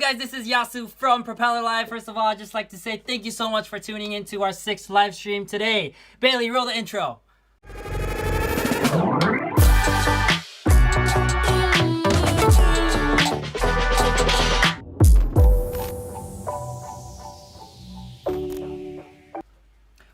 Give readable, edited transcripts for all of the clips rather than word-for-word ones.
guys? This is Yasu from Propeller Live. First of all, I'd just like to say thank you so much for tuning into our 6th live stream today. Bailey, roll the intro.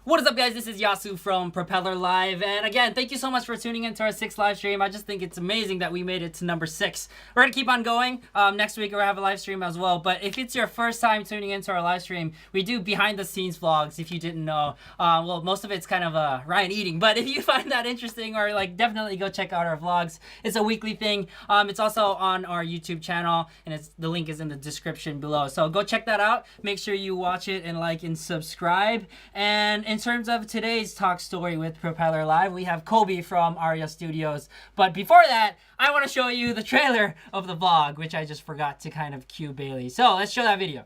What is up, guys? This is Yasu from Propeller Live, and again, thank you so much for tuning into our 6th live stream. I just think it's amazing that we made it to number 6. We're gonna keep on going. Next week we'll have a live stream as well, but if it's your first time tuning into our live stream, we do behind the scenes vlogs, if you didn't know. Well, most of it's kind of Ryan eating, but if you find that interesting, or like, definitely go check out our vlogs. It's a weekly thing. It's also on our YouTube channel, and the link is in the description below, so go check that out. Make sure you watch it and like and subscribe. And in terms of today's talk story with Propeller Live, we have Kolby from Aria Studios. But before that, I want to show you the trailer of the vlog, which I just forgot to kind of cue Bailey. So let's show that video.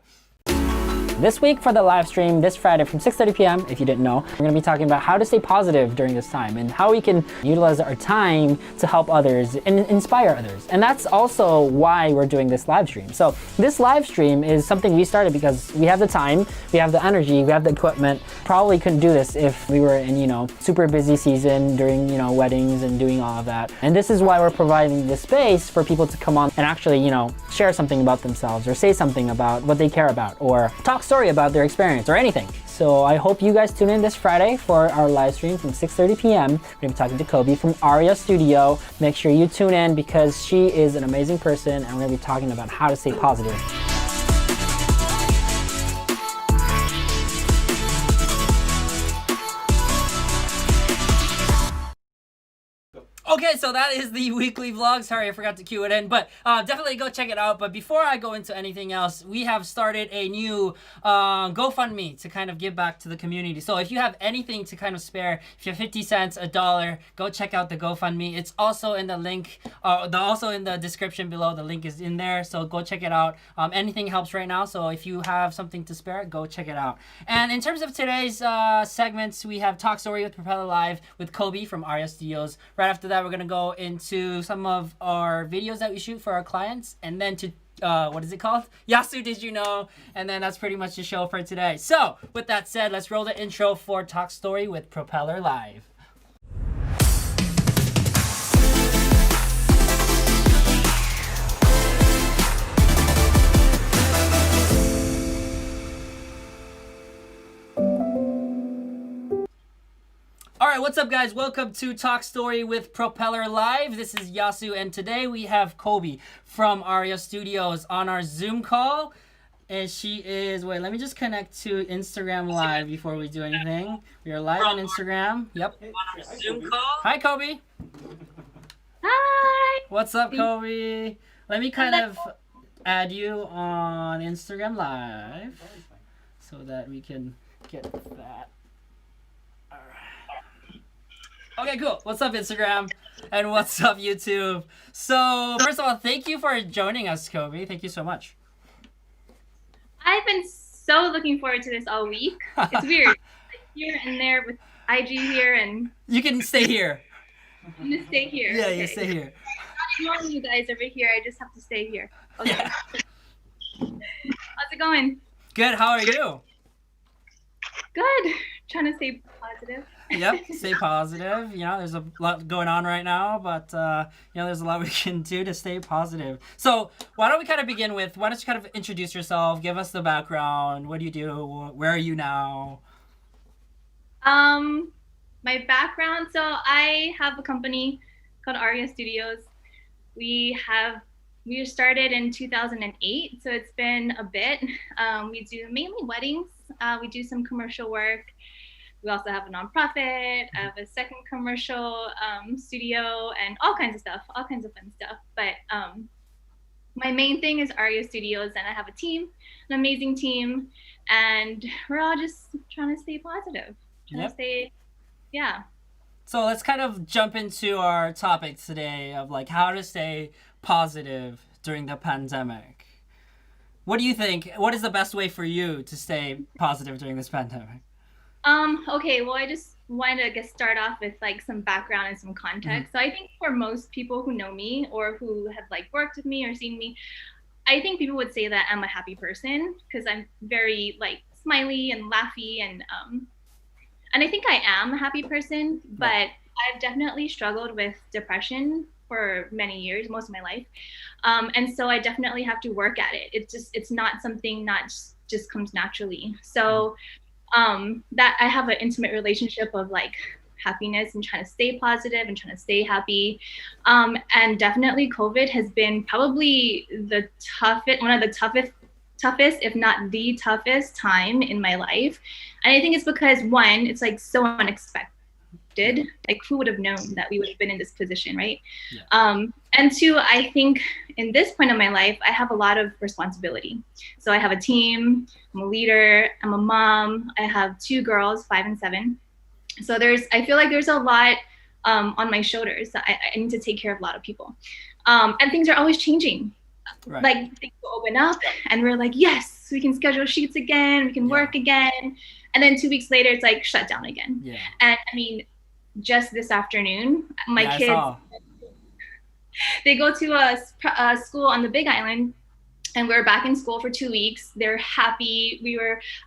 This week for the live stream, this Friday from 6:30 p.m., if you didn't know, we're going to be talking about how to stay positive during this time and how we can utilize our time to help others and inspire others. And that's also why we're doing this live stream. So this live stream is something we started because we have the time, we have the energy, we have the equipment. Probably couldn't do this if we were in, super busy season during, weddings and doing all of that. And this is why we're providing this space for people to come on and actually, share something about themselves or say something about what they care about or talk story about their experience or anything. So I hope you guys tune in this Friday for our live stream from 6:30 p.m. We're gonna be talking to Kolby from Aria Studio. Make sure you tune in because she is an amazing person, and we're gonna be talking about how to stay positive. Okay, so that is the weekly vlog. Sorry, I forgot to cue it in, but definitely go check it out. But before I go into anything else, we have started a new GoFundMe to kind of give back to the community. So if you have anything to kind of spare, if you have 50 cents, $1, go check out the GoFundMe. It's also in the link, also in the description below. The link is in there, so go check it out. Anything helps right now, so if you have something to spare, go check it out. And in terms of today's segments, we have Talk Story with Propeller Live with Kolby from Aria Studios. Right after that, we're gonna go into some of our videos that we shoot for our clients, and then to what is it called? Yasu, did you know? And then that's pretty much the show for today. So with that said, let's roll the intro for Talk Story with Propeller Live. Alright, what's up, guys? Welcome to Talk Story with Propeller Live. This is Yasu, and today we have Kolby from Aria Studios on our Zoom call. And she is, wait, let me just connect to Instagram Live before we do anything. We are live on Instagram. Yep. On our Zoom call. Hi, Kolby. Hi. What's up, Kolby? Let me kind of add you on Instagram Live so that we can get that. Okay, cool. What's up, Instagram? And what's up, YouTube? So, first of all, thank you for joining us, Kolby. Thank you so much. I've been so looking forward to this all week. It's weird. Here and there with IG here, and... You can stay here. I'm gonna stay here. Yeah, okay. You stay here. I'm not ignoring you guys over here. I just have to stay here. Okay. Yeah. How's it going? Good. How are you? Good. Trying to stay positive. Yep, stay positive. There's a lot going on right now, but there's a lot we can do to stay positive. So why don't we kind of begin with, why don't you kind of introduce yourself, give us the background, what do you do, where are you now? My background, so I have a company called Aria Studios. We started in 2008, so it's been a bit. We do mainly weddings. We do some commercial work. We also have a nonprofit. I have a second commercial studio and all kinds of stuff, all kinds of fun stuff. But my main thing is Aria Studios, and I have a team, an amazing team, and we're all just trying to stay positive. Trying to stay, yeah. So let's kind of jump into our topic today of like how to stay positive during the pandemic. What do you think? What is the best way for you to stay positive during this pandemic? Okay, well, I just wanted to start off with like some background and some context. So I think for most people who know me or who have like worked with me or seen me, I think people would say that I'm a happy person because I'm very like smiley and laughy and I think I am a happy person, but Right. I've definitely struggled with depression for many years, most of my life. And so I definitely have to work at it. It's not something that just comes naturally. So that I have an intimate relationship of like happiness and trying to stay positive and trying to stay happy. And definitely COVID has been probably the toughest, one of the toughest, if not the toughest time in my life. And I think it's because one, it's like so unexpected. Yeah. Like who would have known that we would have been in this position, right? Yeah. And two, I think in this point of my life, I have a lot of responsibility. So I have a team, I'm a leader, I'm a mom, I have 2 girls, 5 and 7. So I feel like there's a lot on my shoulders. I need to take care of a lot of people. And things are always changing. Right. Like things will open up and we're like, yes, we can schedule shoots again, we can work again. And then 2 weeks later, it's like shut down again. Yeah. And I mean, just this afternoon, my kids, they go to a school on the Big Island and we're back in school for 2 weeks. They're happy.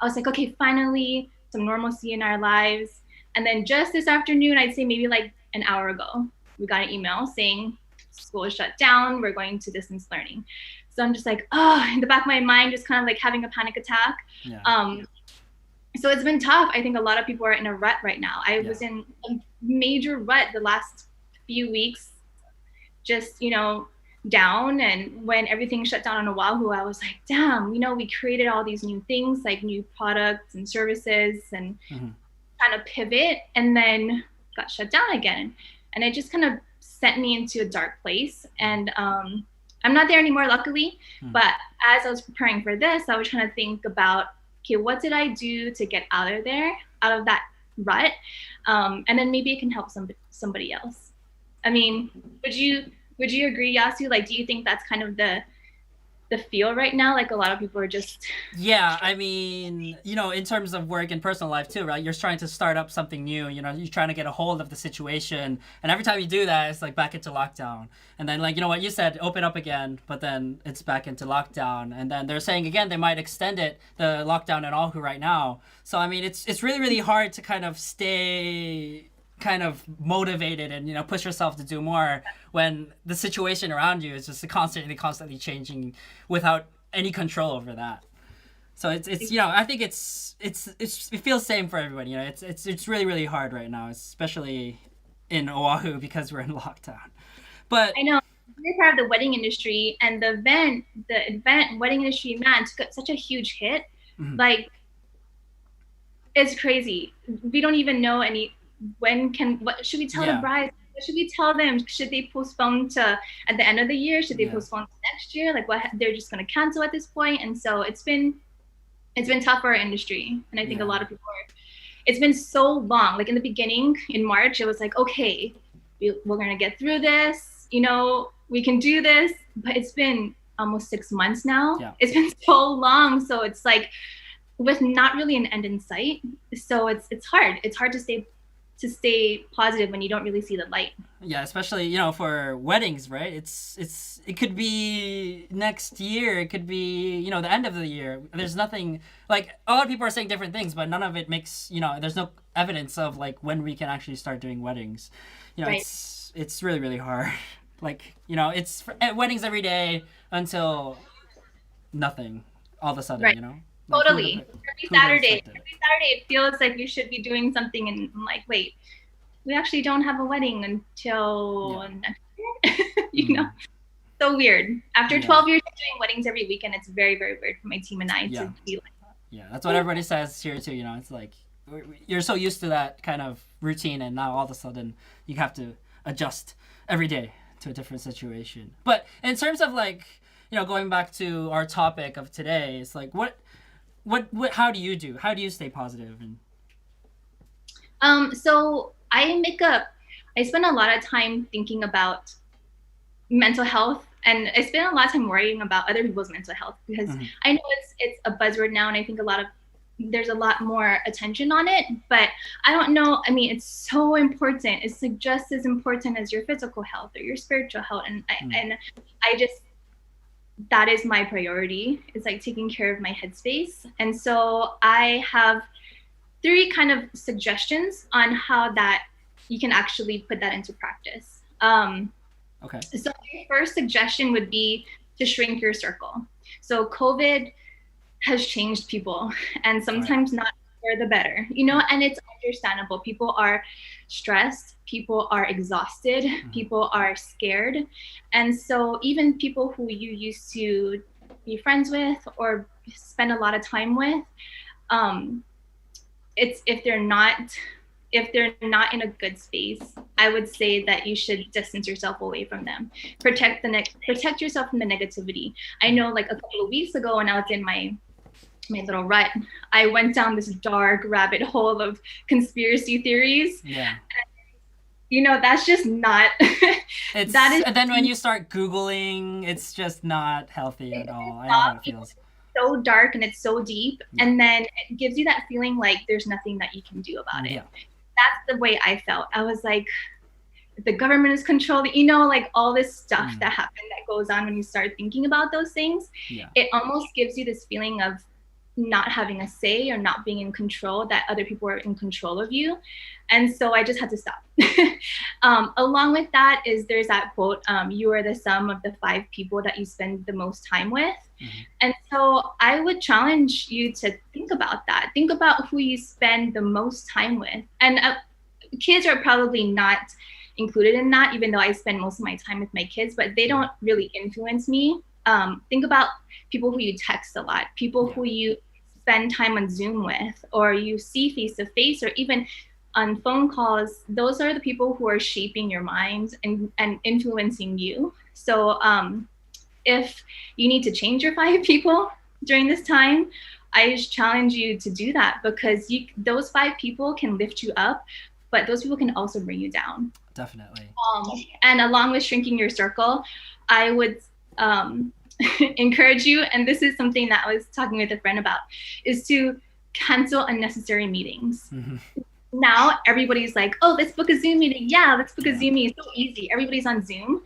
I was like, okay, finally some normalcy in our lives. And then just this afternoon, I'd say maybe like an hour ago, we got an email saying school is shut down. We're going to distance learning. So I'm just like, oh, in the back of my mind, just kind of like having a panic attack. Yeah. So it's been tough. I think a lot of people are in a rut right now. I was in a major rut the last few weeks, just, down. And when everything shut down on Oahu, I was like, damn, we created all these new things, like new products and services and trying to pivot, and then got shut down again. And it just kind of sent me into a dark place. And I'm not there anymore, luckily. But as I was preparing for this, I was trying to think about, okay, what did I do to get out of that rut? And then maybe it can help somebody else. I mean, would you agree, Yasu? Like, do you think that's kind of the feel right now? Like a lot of people are just... Yeah, I mean, in terms of work and personal life too, right? You're trying to start up something new, you're trying to get a hold of the situation. And every time you do that, it's like back into lockdown. And then like, what you said, open up again, but then it's back into lockdown. And then they're saying again, they might extend the lockdown in Oahu right now. So, I mean, it's really, really hard to kind of stay kind of motivated and push yourself to do more when the situation around you is just constantly changing without any control over that. So it's I think it feels same for everybody. It's really, really hard right now, especially in Oahu because we're in lockdown. But I know you're part of the wedding industry, and the event wedding industry, man, took such a huge hit. Like, it's crazy. We don't even know what should we tell the bride? What should we tell them? Should they postpone to at the end of the year? Should they postpone to next year? Like, what they're just going to cancel at this point? And so it's been tough for our industry. And I think a lot of people it's been so long. Like in the beginning, in March, it was like, okay, we're going to get through this. We can do this. But it's been almost 6 months now. Yeah. It's been so long. So it's like with not really an end in sight. So it's hard. It's hard to stay positive when you don't really see the light. Yeah, especially for weddings, right? It could be next year, it could be the end of the year. There's nothing, like, a lot of people are saying different things, but none of it makes there's no evidence of like when we can actually start doing weddings. Right. It's really, really hard. Like, it's weddings every day until nothing all of a sudden. Right. Like, totally. Every Saturday it feels like we should be doing something, and I'm like, wait, we actually don't have a wedding until next year. So weird. After 12 years of doing weddings every weekend, it's very, very weird for my team and I to be like that. Yeah, that's what everybody says here too. It's like you're so used to that kind of routine, and now all of a sudden you have to adjust every day to a different situation. But in terms of like, going back to our topic of today, it's like what how do you stay positive? And so I spend a lot of time thinking about mental health, and I spend a lot of time worrying about other people's mental health because I know it's a buzzword now, and I think there's a lot more attention on it, but I don't know. I mean, it's so important. It's like just as important as your physical health or your spiritual health. And I just, that is my priority. It's like taking care of my headspace. And so I have 3 kind of suggestions on how that you can actually put that into practice. Okay. So my first suggestion would be to shrink your circle. So COVID has changed people, and sometimes not for the better, you know, and it's understandable. People are stressed, people are exhausted, people are scared. And so even people who you used to be friends with or spend a lot of time with, it's if they're not in a good space, I would say that you should distance yourself away from them. Protect yourself from the negativity. I know, like a couple of weeks ago, when I was in my little rut, I went down this dark rabbit hole of conspiracy theories. Yeah. You know, that's just not. And then when you start Googling, it's just not healthy at all. I know how it feels. So dark and it's so deep, and then it gives you that feeling like there's nothing that you can do about it. That's the way I felt. I was like, the government is controlling, you know, like all this stuff that happened that goes on when you start thinking about those things. It almost gives you this feeling of not having a say or not being in control, that other people are in control of you. And so I just had to stop. Along with that is there's that quote, you are the sum of the 5 people that you spend the most time with. And so I would challenge you to think about that. Think about who you spend the most time with. And kids are probably not included in that, even though I spend most of my time with my kids, but they don't really influence me. Think about people who you text a lot, people who you spend time on Zoom with, or you see face to face, or even on phone calls. Those are the people who are shaping your mind and influencing you. So if you need to change your 5 people during this time, I just challenge you to do that, because those 5 people can lift you up, but those people can also bring you down. Definitely. And along with shrinking your circle, I would encourage you, and this is something that I was talking with a friend about, is to cancel unnecessary meetings. Now everybody's like, oh, let's book a Zoom meeting. Yeah, let's book a Zoom meeting. It's so easy. Everybody's on Zoom.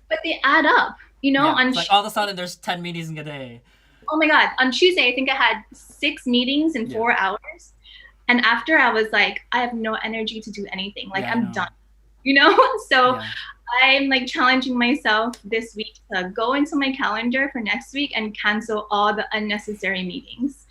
But they add up, you know. It's like all of a sudden there's 10 meetings in a day. Oh my God. On Tuesday, I think I had 6 meetings in 4 hours. And after, I was like, I have no energy to do anything. Like, I'm done, you know? So I'm like challenging myself this week to go into my calendar for next week and cancel all the unnecessary meetings.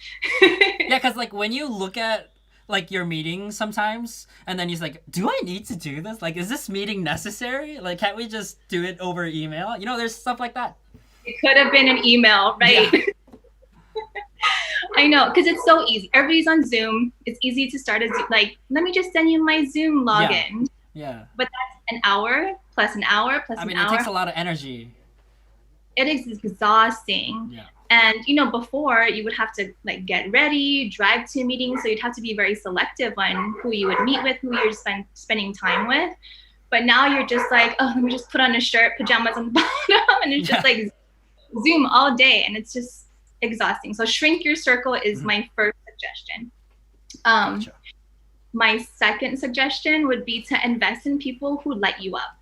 Because like when you look at like your meetings sometimes, and then you're like, do I need to do this? Like, is this meeting necessary? Like, can't we just do it over email? You know, there's stuff like that. It could have been an email, right? Yeah. I know, because it's so easy. Everybody's on Zoom. It's easy to start like, let me just send you my Zoom login. Yeah. But that's an hour plus an hour plus an hour. It takes a lot of energy. It is exhausting. Yeah. And, you know, before you would have to like get ready, drive to a meeting. So you'd have to be very selective on who you would meet with, who you're spending time with. But now you're just like, oh, let me just put on a shirt, pajamas on the bottom. And it's just like Zoom all day. And it's just exhausting. So shrink your circle is my first suggestion. Gotcha. My second suggestion would be to invest in people who light you up.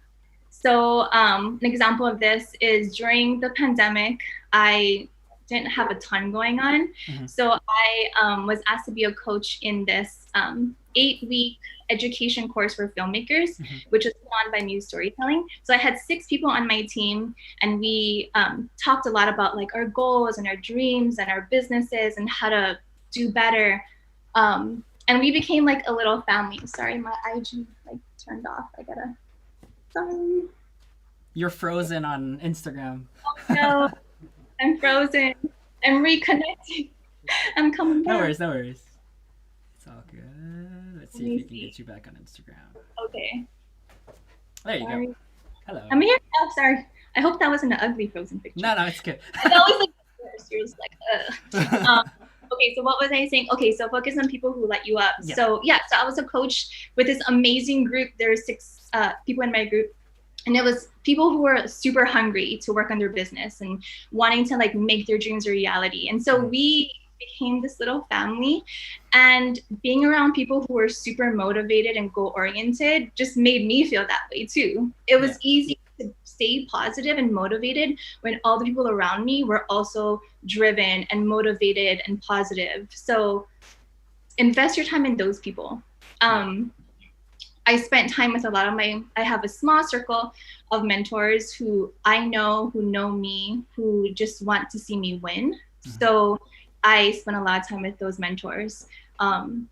So an example of this is during the pandemic, I didn't have a ton going on. So I was asked to be a coach in this 8-week education course for filmmakers, which was put on by Muse Storytelling. So I had 6 people on my team, and we talked a lot about like our goals and our dreams and our businesses and how to do better. And we became like a little family. Sorry, my IG like turned off. Sorry. You're frozen on Instagram. Oh no, I'm frozen. I'm reconnecting. I'm coming back. No worries. It's all good. Let's see if we can get you back on Instagram. Okay. There you go. Hello. I'm here. Oh, sorry. I hope that wasn't an ugly frozen picture. No, it's good. It's always like worse. You're just like, Okay, so what was I saying? Okay, so focus on people who light you up. Yeah. So I was a coach with this amazing group. There were 6 people in my group, and it was people who were super hungry to work on their business and wanting to like make their dreams a reality. And so we became this little family, and being around people who were super motivated and goal oriented just made me feel that way too. It was easy to stay positive and motivated when all the people around me were also driven and motivated and positive. So invest your time in those people. I spent time with a lot of I have a small circle of mentors who I know, who know me, who just want to see me win. So I spent a lot of time with those mentors. And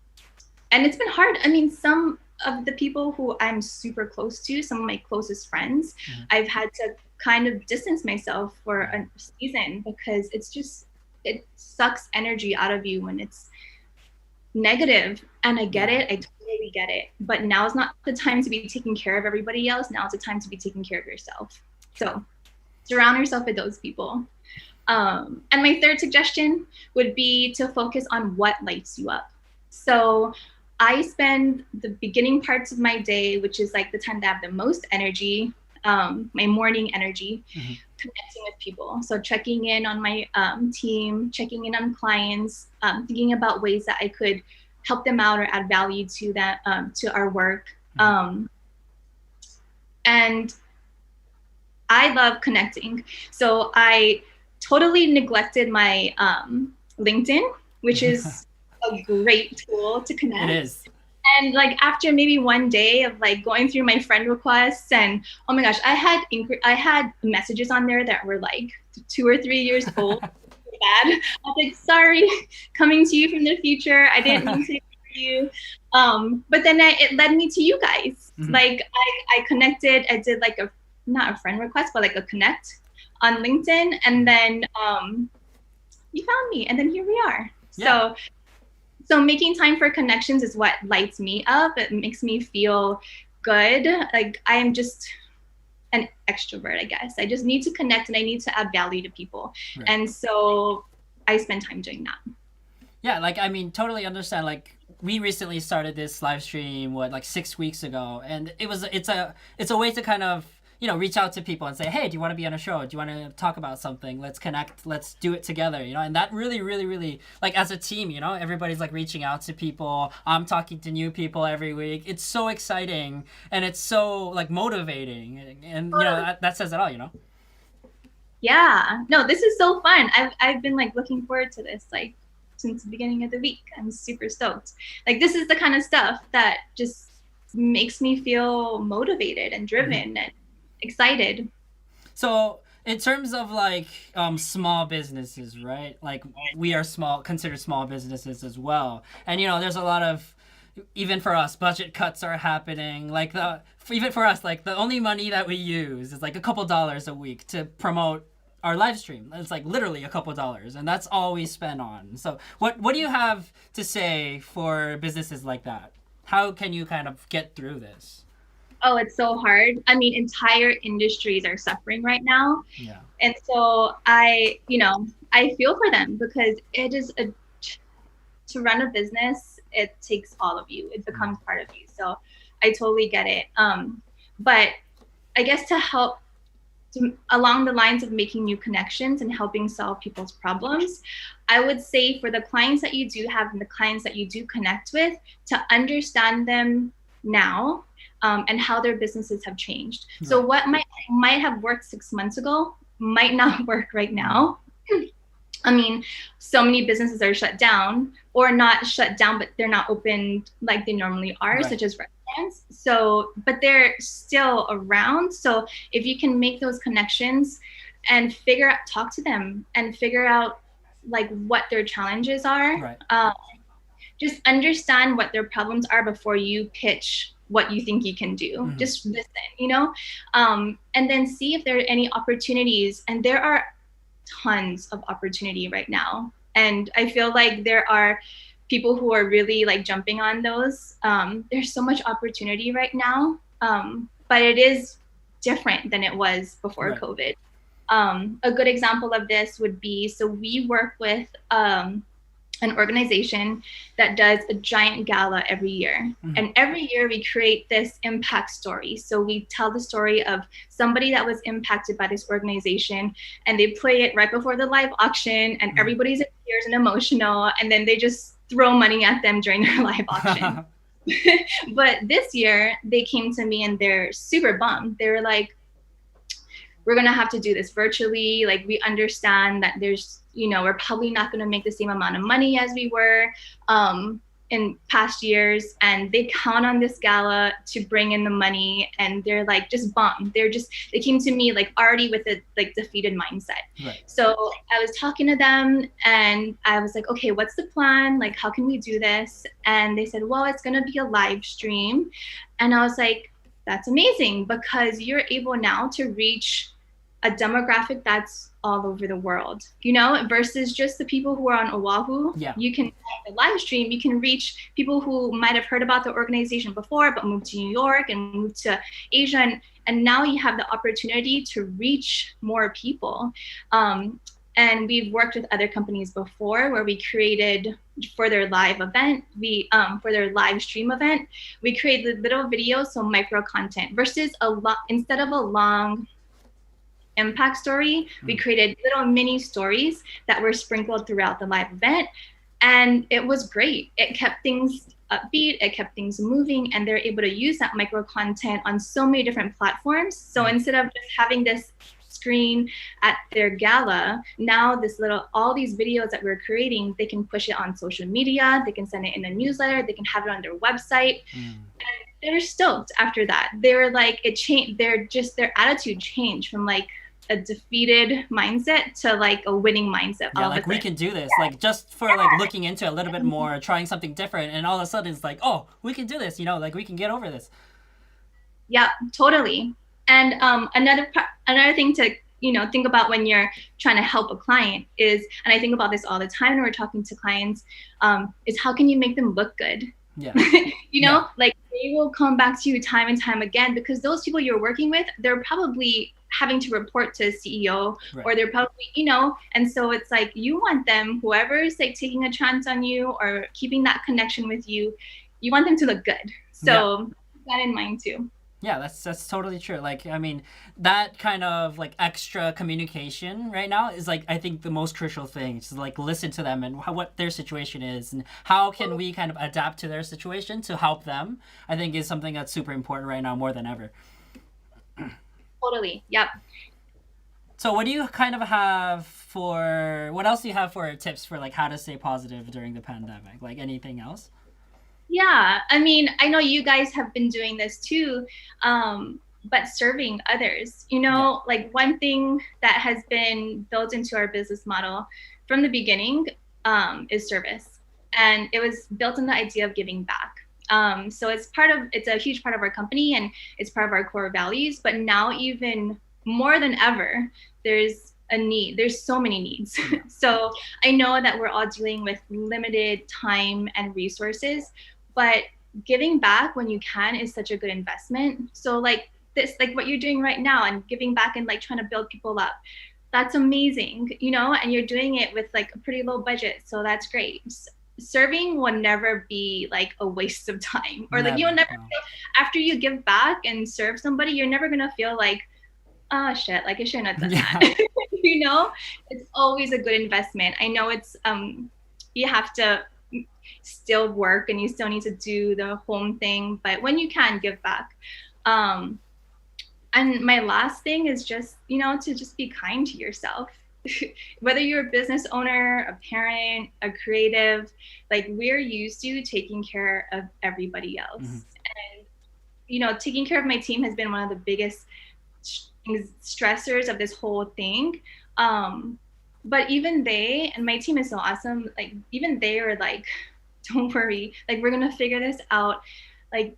it's been hard. I mean, some of the people who I'm super close to, some of my closest friends, I've had to kind of distance myself for a season because it sucks energy out of you when it's negative. And I get it. I totally get it. But now is not the time to be taking care of everybody else. Now is the time to be taking care of yourself. So surround yourself with those people. And my third suggestion would be to focus on what lights you up. So I spend the beginning parts of my day, which is like the time that I have the most energy, my morning energy, connecting with people. So checking in on my team, checking in on clients, thinking about ways that I could help them out or add value to that, to our work. And I love connecting. So I totally neglected my LinkedIn, which is a great tool to connect. It is. And like after maybe one day of like going through my friend requests and oh my gosh, I had messages on there that were like 2 or 3 years old. Bad. I was like, sorry, coming to you from the future. I didn't mean to ignore you. But then it led me to you guys. Like I connected. I did like not a friend request, but like a connect on LinkedIn, and then you found me, and then here we are. Yeah. So making time for connections is what lights me up. It makes me feel good. Like I am just an extrovert, I guess. I just need to connect and I need to add value to people. Right. And so I spend time doing that. Yeah, like, I mean, totally understand. Like, we recently started this live stream, like 6 weeks ago. And it's a way to kind of, reach out to people and say, hey, do you want to be on a show? Do you want to talk about something? Let's connect. Let's do it together, And that really, really, really, like as a team, everybody's like reaching out to people. I'm talking to new people every week. It's so exciting and it's so like motivating. And, that says it all, Yeah. No, this is so fun. I've been like looking forward to this like since the beginning of the week. I'm super stoked. Like this is the kind of stuff that just makes me feel motivated and driven and excited. So in terms of like small businesses, right? Like we are considered small businesses as well. And there's a lot of, even for us, budget cuts are happening. Like even for us, like the only money that we use is like a couple dollars a week to promote our live stream. It's like literally a couple dollars, and that's all we spend on. So what do you have to say for businesses like that? How can you kind of get through this? Oh, it's so hard. I mean, entire industries are suffering right now. Yeah. And so I feel for them because it is to run a business, it takes all of you. It becomes part of you. So I totally get it. But I guess to help along the lines of making new connections and helping solve people's problems, I would say for the clients that you do have and the clients that you do connect with, to understand them now. And how their businesses have changed. Right. So what might have worked 6 months ago might not work right now. I mean, so many businesses are shut down or not shut down, but they're not open like they normally are, right. Such as restaurants. So, but they're still around. So if you can make those connections and talk to them and figure out like what their challenges are, right. Just understand what their problems are before you pitch what you think you can do. Just listen, and then see if there are any opportunities. And there are tons of opportunity right now. And I feel like there are people who are really like jumping on those. There's so much opportunity right now, but it is different than it was before right. COVID. A good example of this would be, so we work with an organization that does a giant gala every year. And every year we create this impact story. So we tell the story of somebody that was impacted by this organization, and they play it right before the live auction, and everybody's in tears and emotional, and then they just throw money at them during their live auction. But this year they came to me and they're super bummed. They were like, we're going to have to do this virtually. Like, we understand that there's, we're probably not going to make the same amount of money as we were in past years. And they count on this gala to bring in the money. And they're like, just bummed. They came to me like already with a like defeated mindset. Right. So I was talking to them and I was like, okay, what's the plan? Like, how can we do this? And they said, well, it's going to be a live stream. And I was like, that's amazing, because you're able now to reach a demographic that's all over the world, versus just the people who are on Oahu. Yeah. You can live stream, you can reach people who might have heard about the organization before, but moved to New York and moved to Asia. And now you have the opportunity to reach more people. And we've worked with other companies before where we created for their live event, for their live stream event, we created little videos, so micro content versus instead of a long impact story, we created little mini stories that were sprinkled throughout the live event. And it was great. It kept things upbeat, it kept things moving, and they're able to use that micro content on so many different platforms. So instead of just having this screen at their gala, now all these videos that we're creating, they can push it on social media, they can send it in a newsletter, they can have it on their website. And they're stoked after that. They were like, it changed, their attitude changed from like a defeated mindset to like a winning mindset. Yeah, like we can do this, like just for like looking into it a little bit more, trying something different, and all of a sudden it's like, oh, we can do this, like we can get over this. Yeah, totally. And another thing to think about when you're trying to help a client is, and I think about this all the time when we're talking to clients, is how can you make them look good? Yeah. Like they will come back to you time and time again, because those people you're working with, they're probably having to report to a CEO, right, or they're probably, and so it's like you want them, whoever's like taking a chance on you or keeping that connection with you, you want them to look good. So keep that in mind too. Yeah, that's totally true. Like, I mean, that kind of like extra communication right now is like, I think the most crucial thing is like listen to them and what their situation is and how can we kind of adapt to their situation to help them, I think is something that's super important right now more than ever. Totally. Yep. So what do you kind of what else do you have for tips for like how to stay positive during the pandemic? Like anything else? Yeah, I mean, I know you guys have been doing this too, but serving others, like one thing that has been built into our business model from the beginning is service. And it was built on the idea of giving back. So it's a huge part of our company and it's part of our core values, but now even more than ever, there's a need. There's so many needs. So I know that we're all dealing with limited time and resources, but giving back when you can is such a good investment. So like what you're doing right now and giving back and like trying to build people up, that's amazing, and you're doing it with like a pretty low budget. So that's great. Serving will never be like a waste of time, or like you'll never feel, after you give back and serve somebody, you're never going to feel like, oh shit, like I shouldn't have done that. It's always a good investment. I know it's, you have to still work and you still need to do the home thing, but when you can, give back. And my last thing is just, to just be kind to yourself. Whether you're a business owner, a parent, a creative, like we're used to taking care of everybody else. And, taking care of my team has been one of the biggest stressors of this whole thing. But even they, and my team is so awesome, like even they are like, don't worry, like we're gonna figure this out. Like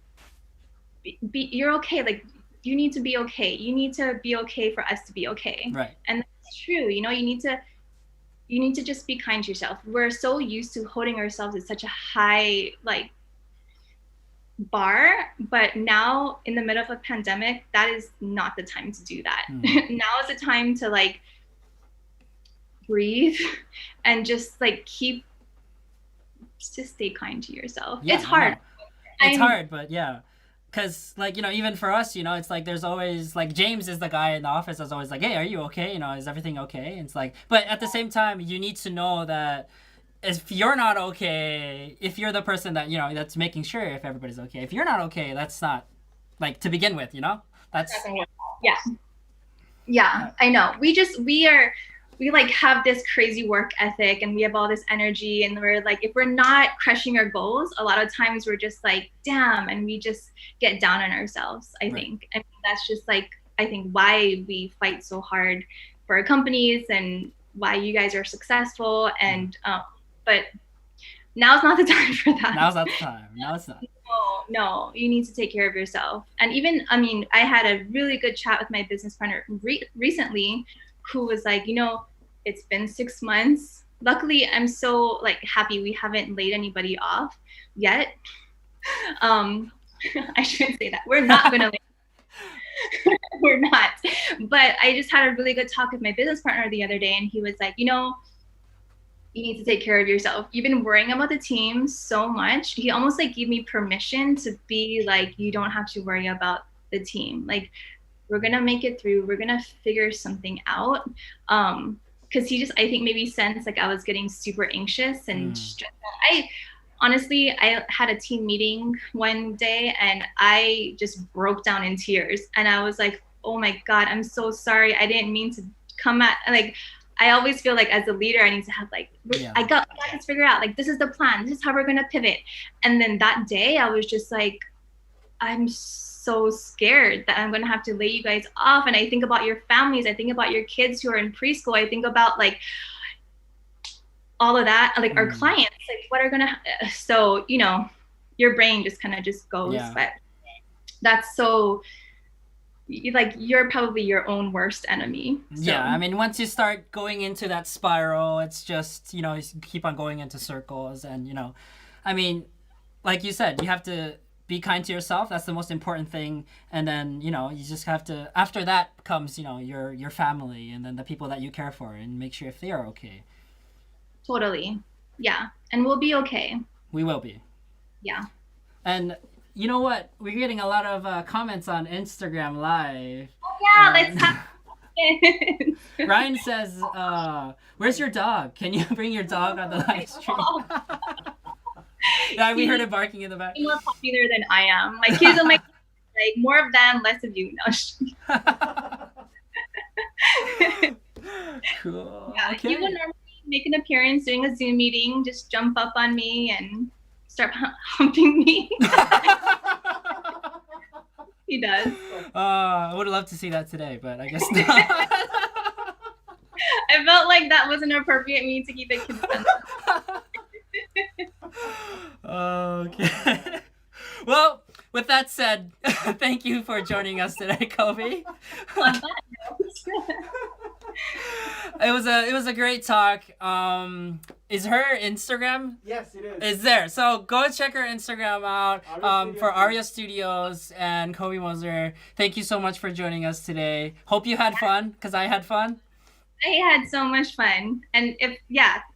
you're okay, like you need to be okay. You need to be okay for us to be okay. Right. And that's true. You need to just be kind to yourself. We're so used to holding ourselves at such a high like bar, but now in the middle of a pandemic, that is not the time to do that. Now is the time to like breathe and just like just stay kind to yourself. It's hard. It's hard, but yeah. Because, like, even for us, it's like there's always, like, James is the guy in the office that's always like, hey, are you okay? Is everything okay? And it's like, but at the same time, you need to know that if you're not okay, if you're the person that, that's making sure if everybody's okay, if you're not okay, that's not, like, to begin with, that's... Yeah. Yeah, I know. We like have this crazy work ethic and we have all this energy, and we're like, if we're not crushing our goals, a lot of times we're just like, damn, and we just get down on ourselves, I think. And that's just like, I think why we fight so hard for our companies and why you guys are successful. And but now's not the time for that. Now's not the time. No, it's not. No, you need to take care of yourself. And even, I mean, I had a really good chat with my business partner recently, who was like, it's been 6 months. Luckily, I'm so like happy we haven't laid anybody off yet. I shouldn't say that. We're not gonna we're not. But I just had a really good talk with my business partner the other day, and he was like, you need to take care of yourself. You've been worrying about the team so much. He almost like gave me permission to be like, you don't have to worry about the team. Like, we're gonna make it through. We're gonna figure something out. Because he just, I think maybe sensed like I was getting super anxious and stressed out. Honestly, I had a team meeting one day and I just broke down in tears. And I was like, oh my God, I'm so sorry. I didn't mean to come at, like, I always feel like as a leader, I need to have like, I got this figured out. Like, this is the plan. This is how we're going to pivot. And then that day I was just like, I'm so scared that I'm going to have to lay you guys off. And I think about your families. I think about your kids who are in preschool. I think about like all of that, like our clients, like what are going to, so, your brain just kind of just goes, but that's so, like, you're probably your own worst enemy. So. Yeah, I mean, once you start going into that spiral, it's just, you keep on going into circles. And, I mean, like you said, you have to be kind to yourself. That's the most important thing. And then, you just have to, after that comes, your family and then the people that you care for, and make sure if they are okay. Totally. Yeah. And we'll be okay. We will be. Yeah. And you know what? We're getting a lot of comments on Instagram Live. Oh, yeah, let's have it. Ryan says, where's your dog? Can you bring your dog on the live stream? Yeah, we heard it barking in the back. He's more popular than I am. Like, he's on my, like, more of them, less of you. No. Cool. Yeah, okay. he would normally make an appearance during a Zoom meeting, just jump up on me and start humping me. He does. I would love to see that today, but I guess not. I felt like that wasn't appropriate. We need to keep it consistent. Okay. Well, with that said, thank you for joining us today, Kolby. It was a great talk. Is her Instagram? Yes, it is. Is there. So go check her Instagram out for Aria Studios and Kolby Moser. Thank you so much for joining us today. Hope you had fun, because I had fun. I had so much fun. And if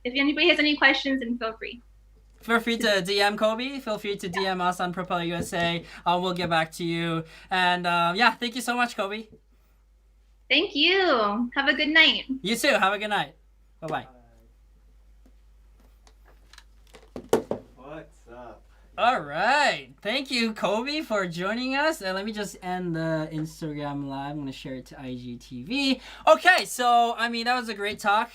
anybody has any questions, then feel free. Feel free to DM Kolby. Feel free to DM us on Propeller USA. We'll get back to you. And thank you so much, Kolby. Thank you. Have a good night. You too. Have a good night. Bye-bye. What's up? All right. Thank you, Kolby, for joining us. And let me just end the Instagram live. I'm going to share it to IGTV. Okay, so, I mean, that was a great talk.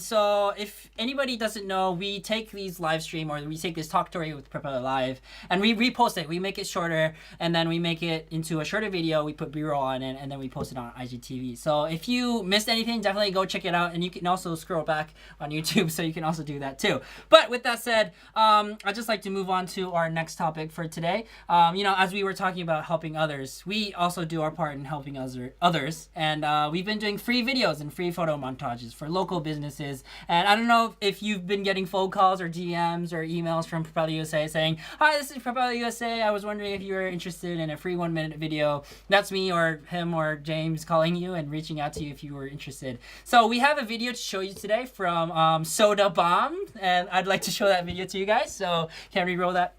So if anybody doesn't know, we take these live stream, or we take this Talk Story with Propeller Live, and we repost it. We make it shorter, and then we make it into a shorter video. We put B-roll on it, and then we post it on IGTV. So if you missed anything, definitely go check it out. And you can also scroll back on YouTube, so you can also do that too. But with that said, I'd just like to move on to our next topic for today. As we were talking about helping others, we also do our part in helping others. And we've been doing free videos and free photo montages for local businesses. And I don't know if you've been getting phone calls or DMs or emails from Propeller USA saying, "Hi, this is Propeller USA. I was wondering if you were interested in a free 1-minute video." That's me or him or James calling you and reaching out to you if you were interested. So we have a video to show you today from Soda Bomb, and I'd like to show that video to you guys. So can we roll that?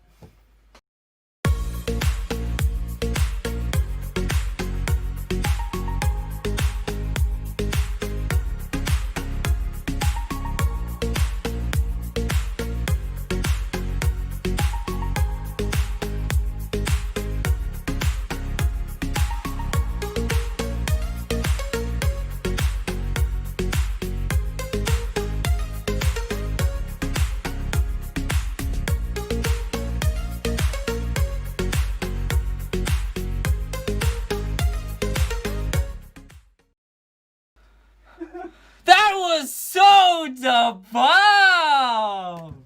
the bomb.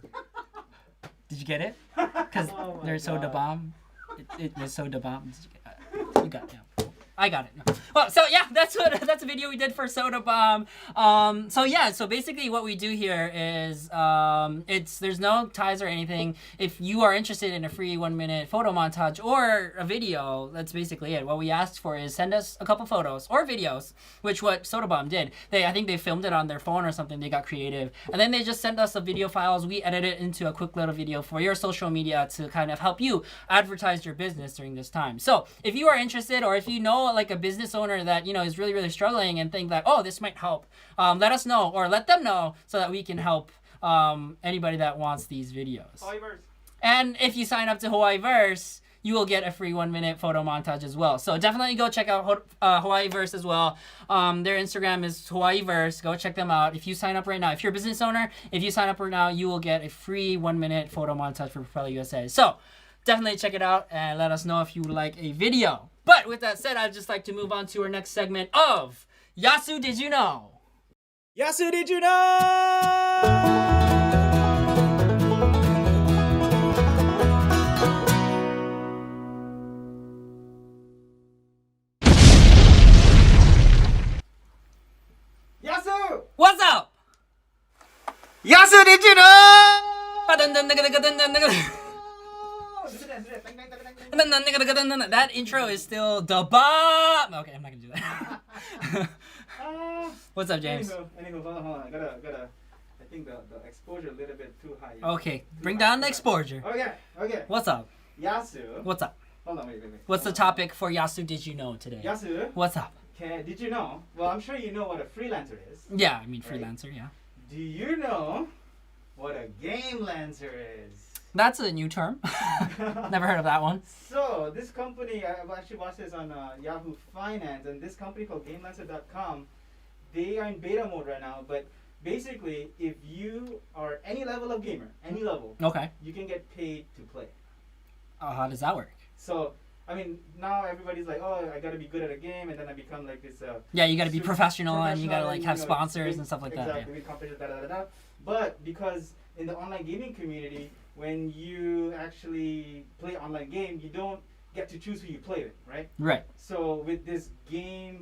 Did you get it? Because they're so the bomb. It was so the bomb. You got it. Yeah. I got it. No. Well, so yeah, that's a video we did for Soda Bomb. So basically what we do here is there's no ties or anything. If you are interested in a free 1-minute photo montage or a video, that's basically it. What we asked for is send us a couple photos or videos, which what Soda Bomb did. I think they filmed it on their phone or something. They got creative, and then they just sent us the video files. We edit it into a quick little video for your social media to kind of help you advertise your business during this time. So if you are interested, or if you know like a business owner that is really struggling and think that this might help, let us know or let them know so that we can help anybody that wants these videos. Hawaiiverse. And if you sign up to Hawaiiverse, you will get a free 1-minute photo montage as well. So definitely go check out Hawaiiverse as well. Their Instagram is Hawaiiverse. Go check them out. If you sign up right now, if you're a business owner, if you sign up right now, you will get a free 1-minute photo montage for Propeller USA. So definitely check it out and let us know if you would like a video. But with that said, I'd just like to move on to our next segment of Yasu Did You Know? Yasu, did you know? Yasu! What's up? Yasu, did you know? That intro is still the bomb. Okay, I'm not gonna do that. What's up, James? Anywho, hold on. I think the exposure a little bit too high. Okay, bring down the exposure. Okay. What's up? Yasu. What's up? Hold on, wait. What's the topic for Yasu Did You Know today? Yasu, What's up? did you know? Well, I'm sure you know what a freelancer is. Yeah, I mean Right. freelancer, yeah. Do you know what a game lancer is? That's a new term. Never heard of that one. So this company, I've actually watched this on Yahoo Finance, and this company called GameLancer.com, they are in beta mode right now. But basically, if you are any level of gamer, any level, Okay. you can get paid to play. How does that work? So I mean, now everybody's like, oh, I gotta be good at a game, and then I become like this. Yeah, you got to be professional, and you got to like and, have you know, sponsors big- and stuff like that. Exactly, big competitions, da. But because in the online gaming community, when you actually play online game, you don't get to choose who you play with, right? Right. So with this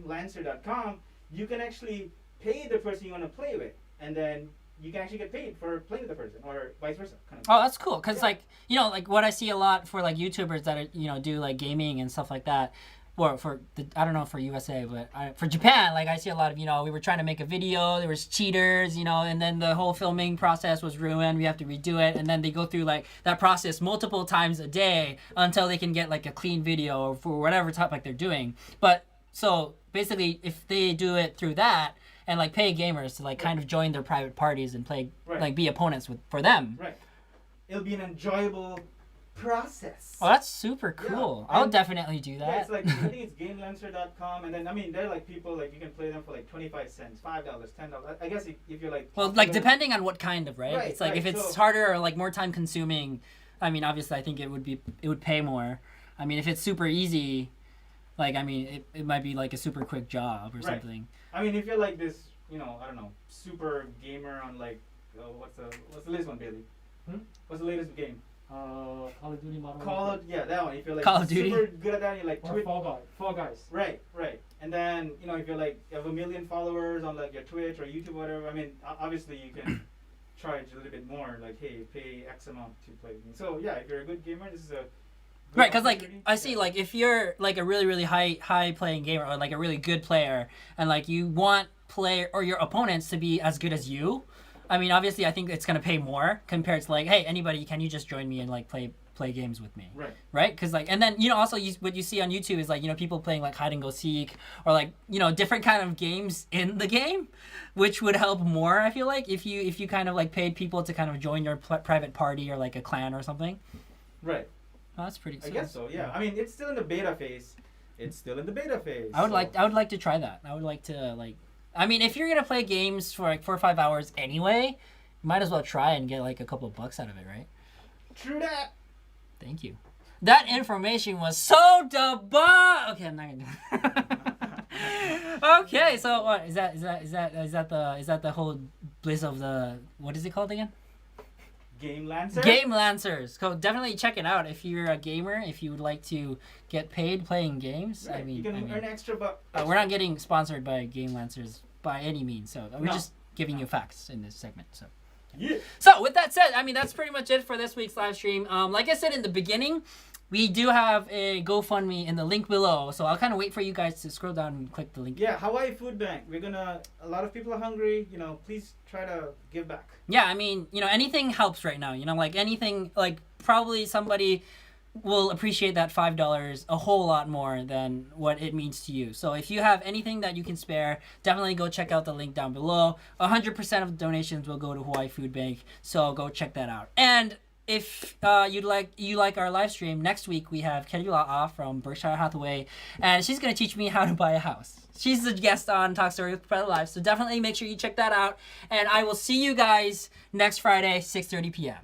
GameLancer.com, you can actually pay the person you want to play with, and then you can actually get paid for playing with the person, or vice versa. Kind of. Oh, that's cool. Cause Yeah. like what I see a lot for like YouTubers that are, do like gaming and stuff like that. Or I don't know for USA, but for Japan, like I see a lot of, we were trying to make a video, there was cheaters, and then the whole filming process was ruined. We have to redo it, and then they go through like that process multiple times a day until they can get like a clean video for whatever topic they're doing. But so basically, if they do it through that and like pay gamers to like kind of join their private parties and play, Right. like be opponents for them. Right. It'll be an enjoyable process. Oh, that's super cool. Yeah. I'll And- definitely do that. Yeah, it's like, I think it's GameLancer.com, and then, I mean, they're like people, like, you can play them for like 25 cents, $5, $10. I guess if you're like... Well, like popular- depending on what kind of, right? Right, It's like right, if it's so- harder or like more time consuming, I mean, obviously I think it would pay more. I mean, if it's super easy, like, I mean, it might be like a super quick job or Right. something. I mean, if you're like this, I don't know, super gamer on like, what's the latest one, Bailey? What's the latest game? Call of Duty Modern Yeah, that one. If you're like Call of Duty? super good at that, you're like Warfare. Or Fall Guys. Right. And then, if you're like, you have 1 million followers on like your Twitch or YouTube or whatever, I mean, obviously you can charge a little bit more, like, hey, pay X amount to play with me. So yeah, if you're a good gamer, this is a good Right, because like opportunity. I see, Yeah. like if you're like a really high playing gamer or like a really good player, and like you want player or your opponents to be as good as you, I mean, obviously I think it's gonna pay more compared to like, hey, anybody, can you just join me and like play games with me? Right? Because like, and then also what you see on YouTube is like people playing like hide and go seek or like different kind of games in the game, which would help more. I feel like if you kind of like paid people to kind of join your private party or like a clan or something. Right. Oh, that's pretty. I guess so. Yeah. I mean, it's still in the beta phase. I would like to try that. I would like to like. I mean, if you're gonna play games for like 4 or 5 hours anyway, you might as well try and get like a couple of bucks out of it, right? True that. Thank you. That information was so the bomb. Okay, I'm not gonna do Okay, so what is that the whole bliss of the, what is it called again? Game Lancer. Game Lancers. So definitely check it out if you're a gamer. If you would like to get paid playing games, Right. You can earn extra buck. we're not getting sponsored by Game Lancers by any means. So we're No. just giving you facts in this segment. So. Yeah. So with that said, I mean that's pretty much it for this week's live stream. Like I said in the beginning, we do have a GoFundMe in the link below. So I'll kind of wait for you guys to scroll down and click the link. Yeah, Hawaii Food Bank. A lot of people are hungry. Please try to give back. Yeah, I mean, anything helps right now. Like anything, like probably somebody will appreciate that $5 a whole lot more than what it means to you. So if you have anything that you can spare, definitely go check out the link down below. 100% of the donations will go to Hawaii Food Bank. So go check that out. And if you like our live stream, next week we have Kelly La'a from Berkshire Hathaway, and she's going to teach me how to buy a house. She's a guest on Talk Story with Propeller Live, so definitely make sure you check that out. And I will see you guys next Friday, 6:30 p.m.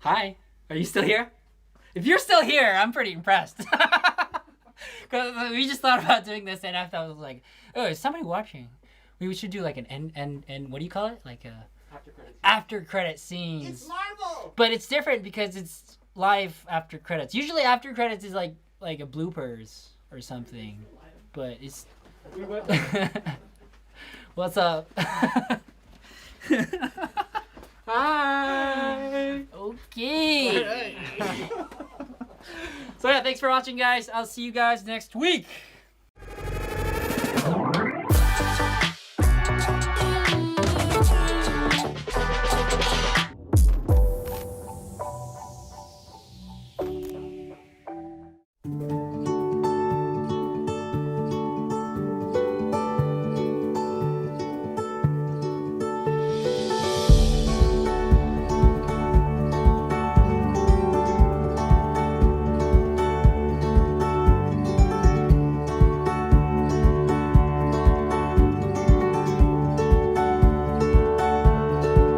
Hi, are you still here? If you're still here, I'm pretty impressed. Because we just thought about doing this, and after I was like, oh, is somebody watching? We should do like an end, what do you call it? Like a after credit scene. It's Marvel. But it's different because it's live after credits. Usually after credits is like a bloopers or something. But it's what's up? Hi. Okay. So yeah, thanks for watching, guys. I'll see you guys next week.